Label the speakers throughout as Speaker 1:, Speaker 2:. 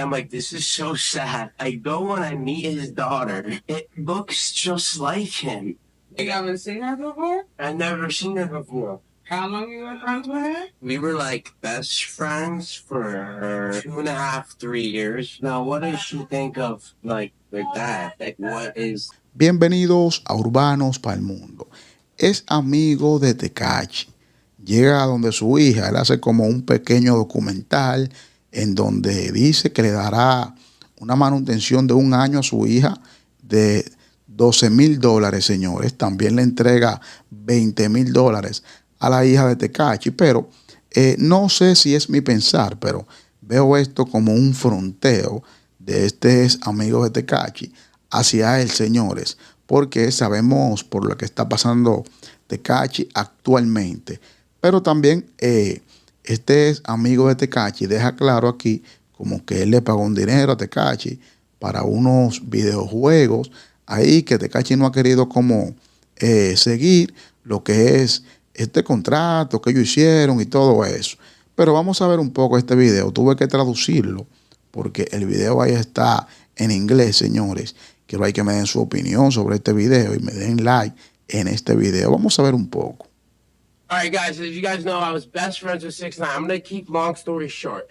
Speaker 1: I'm like, this is so sad. I go and I meet his daughter. It looks just like him.
Speaker 2: You haven't seen her before?
Speaker 1: I've never seen her before.
Speaker 2: How long you were friends with her?
Speaker 1: We were like best friends for 2.5, 3 years. Now, what does she think of like that? Like, what is?
Speaker 3: Bienvenidos a Urbanos para el Mundo. Es amigo de Tekashi. Llega a donde su hija, él hace como un pequeño documental en donde dice que le dará una manutención de 1 año a su hija de $12,000, señores. También le entrega $20,000 a la hija de Tekashi, pero no sé si es mi pensar, pero veo esto como un fronteo de este amigo de Tekashi hacia él, señores, porque sabemos por lo que está pasando Tekashi actualmente. Pero también este amigo de Tekashi deja claro aquí como que él le pagó un dinero a Tekashi para unos videojuegos ahí que Tekashi no ha querido como seguir lo que es este contrato que ellos hicieron y todo eso. Pero vamos a ver un poco este video. Tuve que traducirlo porque el video ahí está en inglés, señores. Quiero ahí que me den su opinión sobre este video y me den like en este video. Vamos a ver un poco.
Speaker 1: All right, guys, as you guys know, I was best friends with 6ix9ine. I'm going to keep long story short.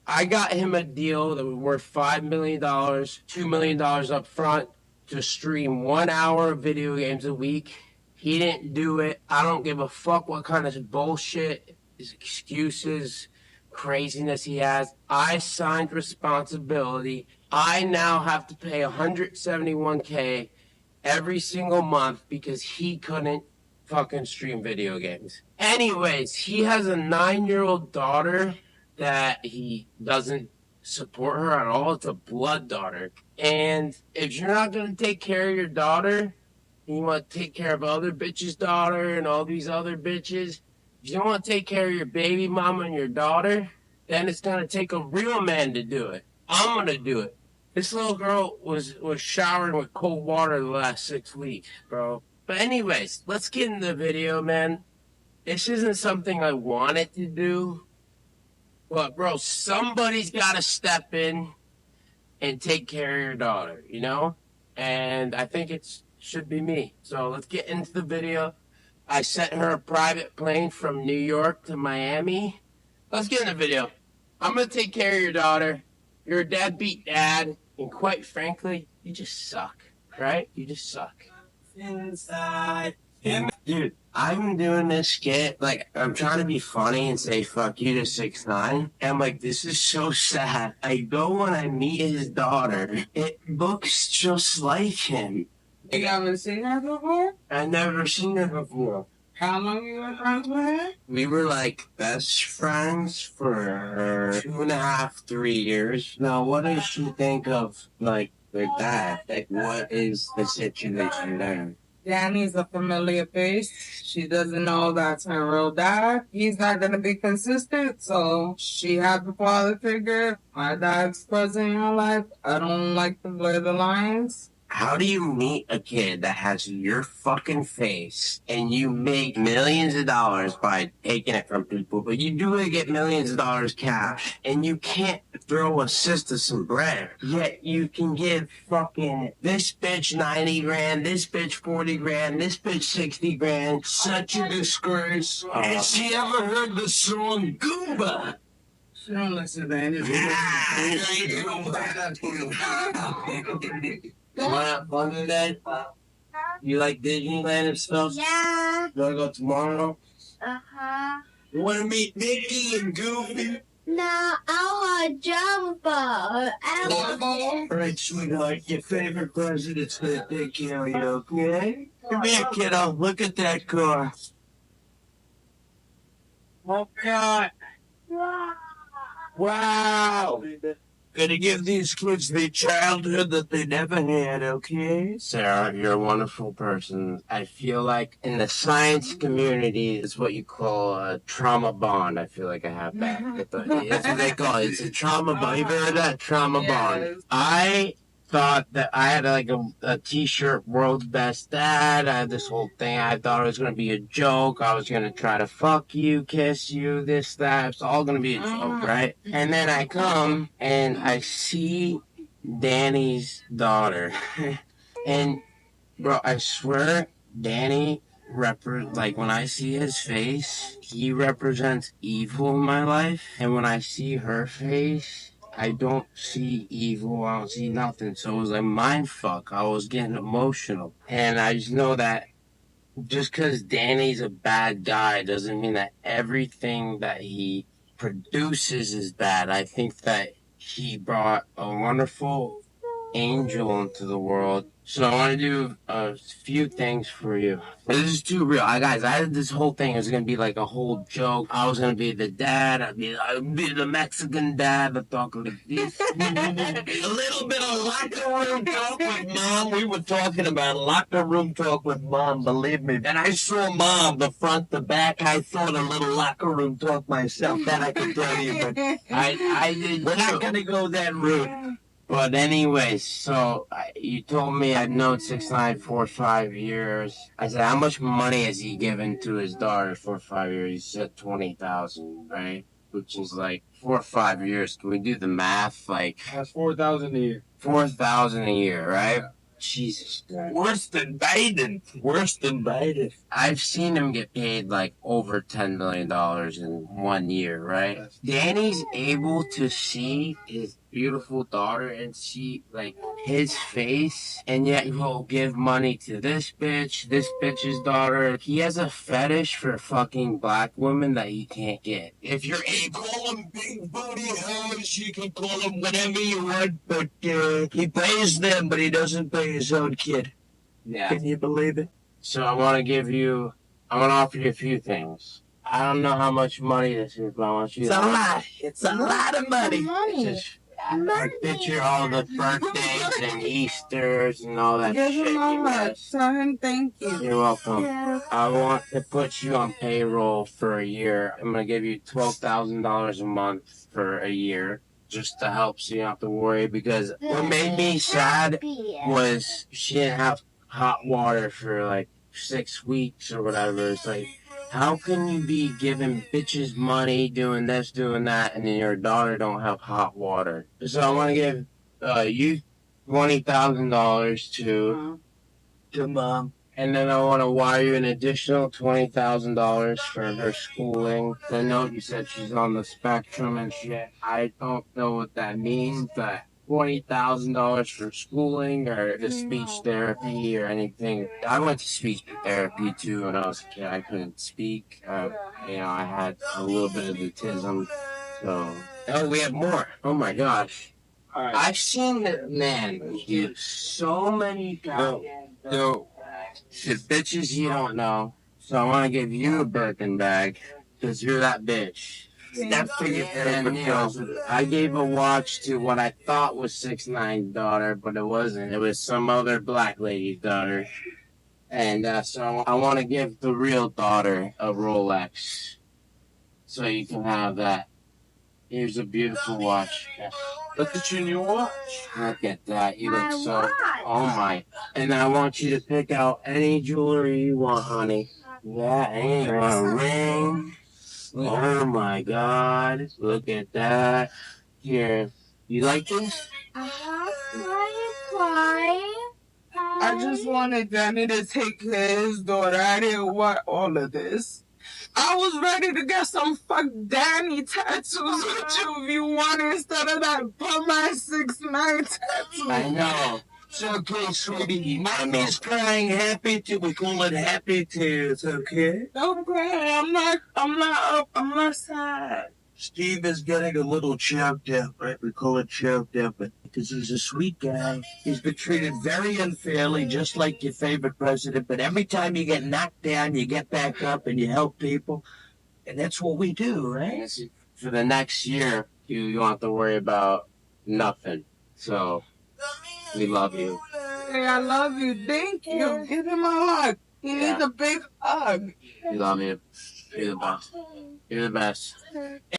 Speaker 1: I got him a deal that was worth $5 million, $2 million up front to stream 1 hour of video games a week. He didn't do it. I don't give a fuck what kind of bullshit, his excuses, craziness he has. I signed responsibility. I now have to pay $171K every single month because he couldn't fucking stream video games. Anyways, he has a 9-year-old daughter that he doesn't support her at all. It's a blood daughter. And if you're not going to take care of your daughter, and you want to take care of other bitches' daughter and all these other bitches, if you don't want to take care of your baby mama and your daughter, then it's going to take a real man to do it. I'm going to do it. This little girl was showering with cold water the last 6 weeks, bro. But anyways, let's get into the video, man. This isn't something I wanted to do. But, bro, somebody's got to step in and take care of your daughter, you know? And I think it should be me. So let's get into the video. I sent her a private plane from New York to Miami. Let's get in the video. I'm going to take care of your daughter. You're a deadbeat dad. And quite frankly, you just suck, right? You just suck. Inside. Dude, I'm doing this skit, like, I'm trying to be funny and say fuck you to 6ix9ine. And I'm like, this is so sad. I go and I meet his daughter. It looks just like him.
Speaker 2: You haven't seen her before?
Speaker 1: I've never seen her before.
Speaker 2: How long you were friends with her?
Speaker 1: We were like best friends for 2.5, 3 years. Now, what does she think of like that? Like, what is the situation there?
Speaker 2: Danny's a familiar face. She doesn't know that's her real dad. He's not going to be consistent, so she had the father figure. My dad's present in her life. I don't like to blur the lines.
Speaker 1: How do you meet a kid that has your fucking face and you make millions of dollars by taking it from people, but you do get millions of dollars cash and you can't throw a sister some bread, yet you can give fucking this bitch 90 grand, this bitch 40 grand, this bitch 60 grand. Such a disgrace. Has she ever heard the song Goomba?
Speaker 2: She don't listen to anything.
Speaker 1: You want to have fun today? You like Disneyland and stuff?
Speaker 4: Yeah.
Speaker 1: You want to go tomorrow?
Speaker 4: Uh-huh.
Speaker 1: You want to meet Mickey and Goofy?
Speaker 4: No, I want Jumbo.
Speaker 1: All right, sweetheart. Your favorite president's going to take care of you, okay? Come here, kiddo. Look at that car. Oh, God. Wow. Gonna give these kids the childhood that they never had, okay? Sarah, you're a wonderful person. I feel like in the science community, it's what you call a trauma bond. I feel like I have that. That's what they call it. It's a trauma bond. You've ever heard that? Trauma bond. I thought that I had like a t-shirt, world's best dad. I had this whole thing. I thought it was going to be a joke. I was going to try to fuck you, kiss you, this, that. It's all going to be a joke, right? And then I come and I see Danny's daughter. And bro, I swear, Danny like when I see his face, he represents evil in my life. And when I see her face, I don't see evil. I don't see nothing. So it was like mind fuck. I was getting emotional, and I just know that just because Danny's a bad guy doesn't mean that everything that he produces is bad. I think that he brought a wonderful angel into the world. So I want to do a few things for you. This is too real. Guys, I had this whole thing. It was going to be like a whole joke. I was going to be the dad. I'd be the Mexican dad that talk like this. A little bit of locker room talk with mom. We were talking about locker room talk with mom, believe me. And I saw mom, the front, the back. I thought a little locker room talk myself. That I can tell you. But I did. We're not going to go that route. But anyways, so you told me I'd known 6ix9ine for 5 years. I said, how much money has he given to his daughter for 5 years? He said 20,000, right? Which is like 4 or 5 years. Can we do the math? Like
Speaker 5: That's 4,000 a year.
Speaker 1: 4,000 a year, right? Jesus Christ.
Speaker 5: Worse than Biden. Worse than Biden.
Speaker 1: I've seen him get paid like over $10 million in 1 year, right? Danny's able to see his beautiful daughter and see like his face, and yet he'll give money to this bitch's daughter. He has a fetish for fucking black women that he can't get.
Speaker 5: If you're a call him big booty hoes, you can call him whatever you want, but he pays them, but he doesn't pay his own kid.
Speaker 1: Yeah.
Speaker 5: Can you believe it?
Speaker 1: So I want to offer you a few things. I don't know how much money this is, but I want you
Speaker 5: It's a lot. It's a lot of money.
Speaker 1: Just I picture all the birthdays and Easters and all that
Speaker 2: Give
Speaker 1: shit.
Speaker 2: him a
Speaker 1: you
Speaker 2: hug.
Speaker 1: guys.
Speaker 2: Tell him thank you.
Speaker 1: You're welcome. I want to put you on payroll for a year. I'm gonna give you $12,000 a month for a year, just to help so you don't have to worry. Because what made me sad was she didn't have hot water for like 6 weeks or whatever. It's like, how can you be giving bitches money, doing this, doing that, and then your daughter don't have hot water? So I want to give you $20,000
Speaker 5: To mom.
Speaker 1: and then I want to wire you an additional $20,000 for her schooling. I know you said she's on the spectrum and shit. I don't know what that means, but $20,000 for schooling or the speech therapy or anything. I went to speech therapy too when I was a kid. I couldn't speak. I had a little bit of autism. So, oh, we have more. Oh my gosh.
Speaker 5: All right.
Speaker 1: I've seen that man give so many no. Shit, bitches you don't know. So I want to give you a Birkin bag because you're that bitch.
Speaker 5: That's for you.
Speaker 1: And, I gave a watch to what I thought was 6ix9ine's daughter, but it wasn't. It was some other black lady's daughter. And so I want to give the real daughter a Rolex so you can have that. Here's a beautiful watch.
Speaker 5: Look at your new watch.
Speaker 1: Look at that. You look so... Oh, my. And I want you to pick out any jewelry you want, honey. Yeah, and you want a ring. Oh, my God. Look at that. Here. You like this?
Speaker 2: I just wanted Danny to take care of his daughter. I didn't want all of this. I was ready to get some fuck Danny tattoos with you if you want instead of that put my 6ix9ine tattoo.
Speaker 1: I know.
Speaker 5: It's okay, sweetie. Mommy's crying happy too. We call it happy tears, okay?
Speaker 2: Don't cry. I'm not sad.
Speaker 5: Steve is getting a little choked up, right? We call it choked up, but because he's a sweet guy. He's been treated very unfairly, just like your favorite president. But every time you get knocked down, you get back up and you help people. And that's what we do, right?
Speaker 1: For the next year, you don't have to worry about nothing. So, we love you.
Speaker 2: Hey, I love you. Thank you. Give him a hug. He needs a big hug.
Speaker 1: We love you. You're the best. You're the best.